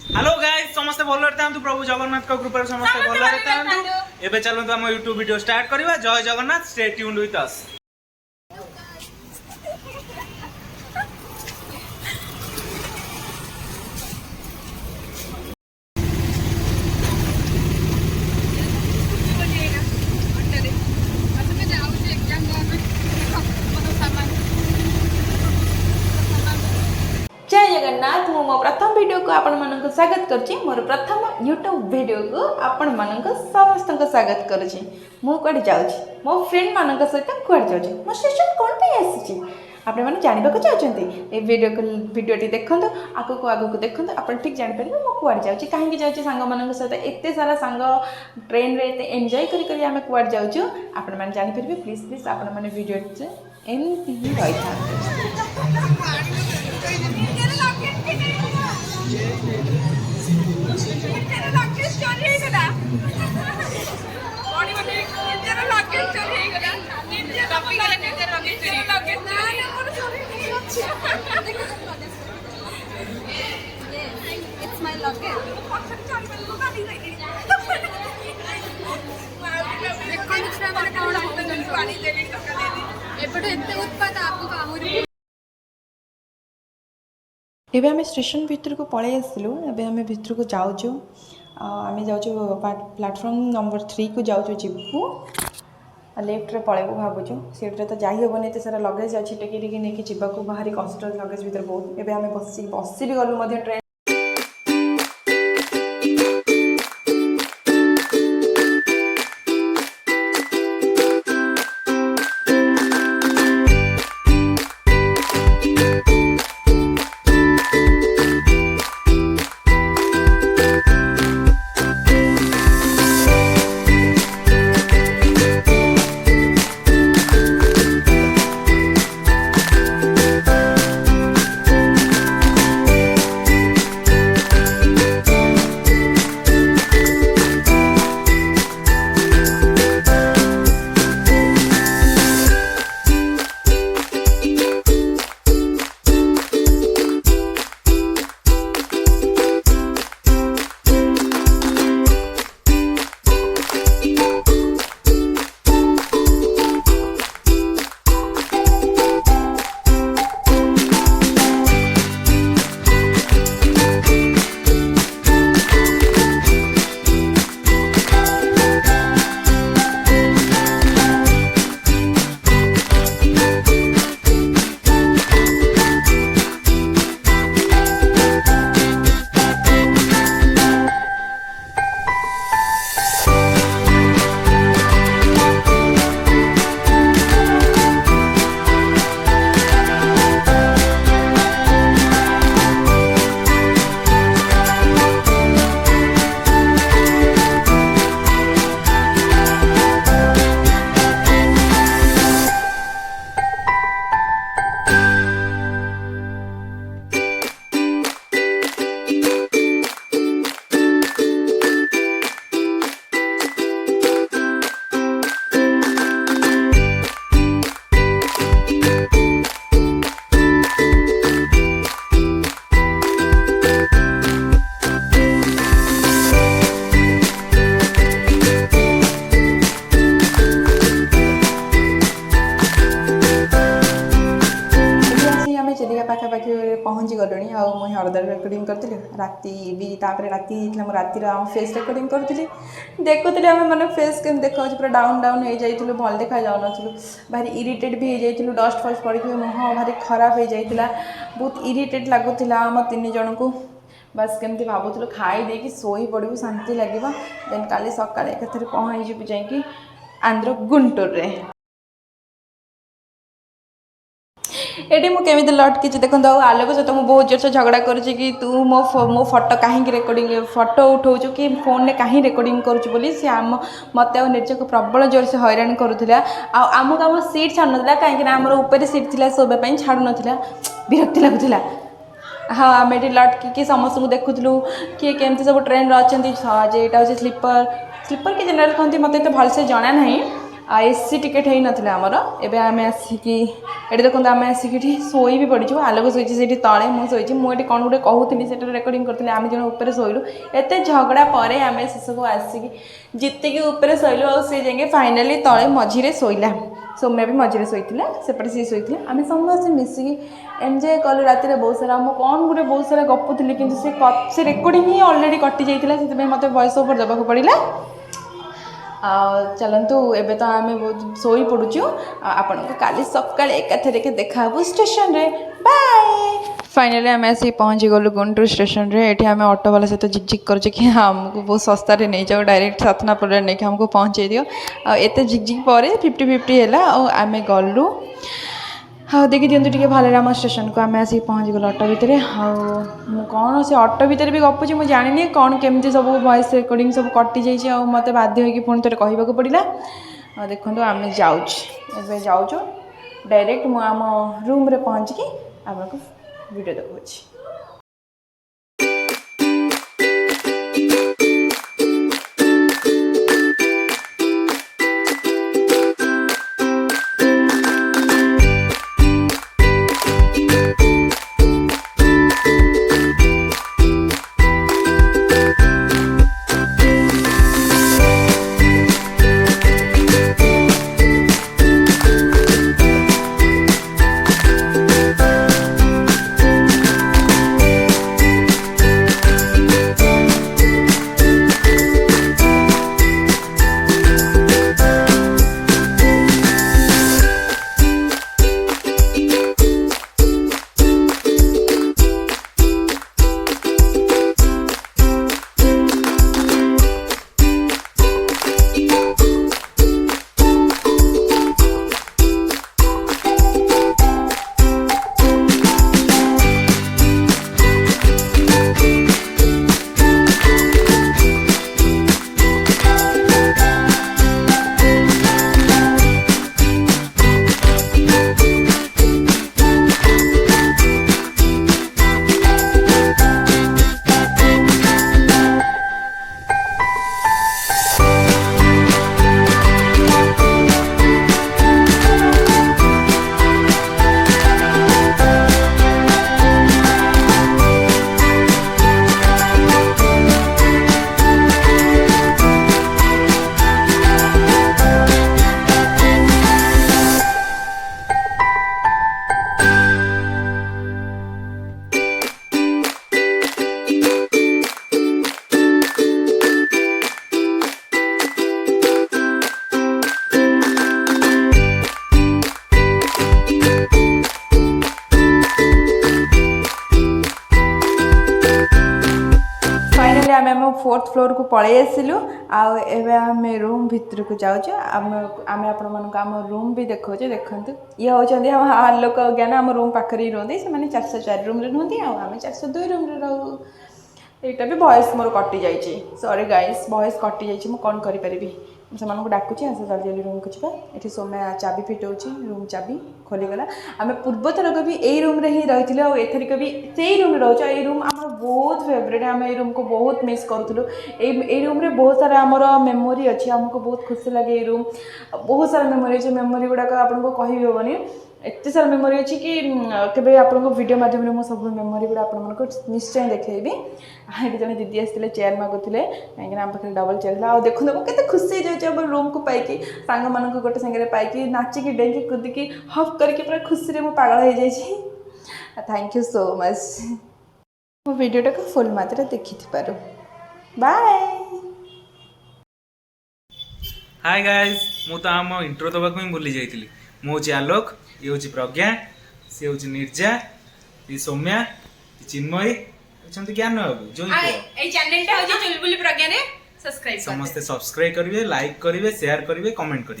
Hello guys समस्त भल रहता प्रभु जगन्नाथ को कृपा समस्त भल रहता एबे चलतु हम यूट्यूब वीडियो स्टार्ट करवा। जय Jagannath, stay tuned with us. जय जगन्नाथ। मो मो प्रथम वीडियो को आपण मानक स्वागत करछि। मोर प्रथम यूट्यूब वीडियो को आपण मानक समस्त स्वागत करछि। मु कड जाउछि मो फ्रेंड मानक सहित कड जाउछि मो स्टेशन कोन पे आछि आपण माने जानबा को चाहछन्ती ए वीडियोटी देखंतु आगु को देखंतु आपण ठीक जानि परिबे मो कुआड जाउछि काहे कि जाउछि सांग मानक सहित एते सारा सांग ट्रेन रे एते एन्जॉय करी करी हमें कुआड जाउछु आपण माने जानि परिबे। प्लीज प्लीज आपण माने वीडियो एमती ही रही था। एबे आमे स्टेशन भितर को पळे आसिलु। एबे आमे भितर को जाउछु। आमे जाउछु प्लेटफॉर्म नंबर 3 को जाउछु जिबु लेफ्ट रे पळेबु भाबुछु। सीट रे तो जाई होबने एते सारा लगेज अछि टेकी टेकी नेकी जिबा को बाहरी कष्ट लगेज भितर बहुत। एबे आमे बसी भी गलु मध्ये ट्रेन पाखापाखि पहुँची गलुणी आ मुझे हरदर रेकर्डिंग करी राति भी तापर राति राति फेस रेकर्डिंग करी देखुली आम मैंने फेस के देखा पूरा डाउन डाउन हो जाइए भल देखा जाऊन भारी इरिटेट भी हो जाइए डस्ट फस्ट पड़ी मुह भारी खराब हो जाता बहुत इरिटेट लगुला आम 3 जन को बस केमती भावुलु खाई देकी शोई पड़ू शांति लगे देन काली सकाଳେ एकाथरे पहुँचीबू जाइए आंध्र गुंटूर रे। एटी मुझे लटकी देखो आलोक सहित मुझे बहुत जोर से झगड़ा करुच्ची कि तू मो फोटो कहीं रेकर्डिंग फोटो उठाऊ कि फोन में कहीं रेकर्डिंग करुच्ची सी आम मत निर्जय को प्रबल जोर से हैरान करूला। आमको आम सीट छाड़ू ना कहीं आमर ऊपर सीट थी शोवाई छाड़ू ना विरक्ति लगुला। हाँ आम ये लटकी समस्त को देखुलू किए केमती सब ट्रेन अच्छा आज यहाँ हूँ स्लीपर स्लीपर कि जनरल कहते मत तो भलसे जना ना एसी टिकेट हो नाला आमर एवं आम आसिक ये देखो आम आसिक शोई भी पड़ू आलोक शोची से तले मुझे मुझे कौन गोटे कहूली से रेकर्डिंग करी आम जन उपर शोलु एत झगड़ा पर आम शेष को आसिक जितकी उपर शोलु और सी जाए फाइनाली तले मझीरे शोला सौम्या भी मझीरे शोला सेपटे सी शोते आम समस्त मिसिकी एंजय कलु रात बहुत सारा मुझे कौन गोटे बहुत सारा गपुली कि से रेकर्डिंग ही अलरेडी कटि जाता से मत वॉइस ओवर देवाक पड़ा चलतु एबे तो आम बहुत शोई पड़ुचु आपण को काली सकाल एकाथर के देखा स्टेशन रे बाय फाइनली आम आसी पहुँची गलु गुंटूर स्टेशन रे एठी आम ऑटो वाला सहित झिकझिक कर हमको बहुत सस्ता रे नहीं जाओ डायरेक्ट सातनापुर नहीं कि हमको पहुँचे दियो एत झिकझिक पर 50-50 है आम गलु हाँ देखी दिखाते टे भले आम स्टेशन को आम आसिक पहुँची गलु ऑटो भितर कौन से ऑटो भितर भी गपुची मुझे जानी कौन केमती सब वॉइस रेकर्डिंग सब कटि जाइए मत बाध्य होगी पुणी थे कहवाक पड़ा देखो आम जाऊँ डायरेक्ट मु आम रूम रे पहुँचिकी आपको वीडियो देखा आम आम 4th फ्लोर को पलि आसिलु आम रूम भितर को जाऊँ आम आम रूम भी देखा देखते ये होती हम आलोक ज्ञान आम रूम पाखे ही रुहति से 404 रूम रुहति आम 402 रूम रहू यहाँ भी वॉइस मोर कटि जाइए सॉरी गाइस वॉइस कटि जाइए कौन करी से डाकुची आस जल्दी जल्दी रूम को जावा ये सौम्या चाबी फिटाऊँ रूम चाबी खोलीगला आम पूर्व थरक भी यही रूम रे ही रही एथरिक भी से रूम रोच ये रूम आम बहुत फेवरेट आम ये रूम को बहुत मिस करूँ ये रूम रे बहुत सारा आमर मेमोरी अच्छी आमको बहुत खुशी लगे ये रूम बहुत सारा मेमोरी अच्छे मेमोरी गुड़ाक आपको कही हेनी एत सारा मेमोरी अच्छी कि केवे आपको वीडियो माध्यम मुझे सब मेमोरी गुड़ा आपको निश्चय देखी ये जन दीदी आसते चेयर मागुले कहीं आम पाखे डबल चेयर था देखो के खुशी हो जाए रूम को पाई सांग मान गोटे सांगे पाई नाचिकी डेंकी कूदिकी हफ करके पूरा खुशी में पागल हो जाए थैंक यू सो मच मो वीडियोटा को फुल मात्रा देखी बाय हाय गाइस मु तो आम इंट्रो दबाक ही भूली जाइली मु हूँ आलोक ये हूँ प्रज्ञा सी हूँ निर्जा ये सौम्या ये चिन्मयी अच्छा ज्ञान बाबू जो चैनल चुलबुली प्रज्ञा ने सब्सक्राइब समस्ते सब्सक्राइब करेंगे लाइक करेंगे शेयर करेंगे कमेंट करेंगे।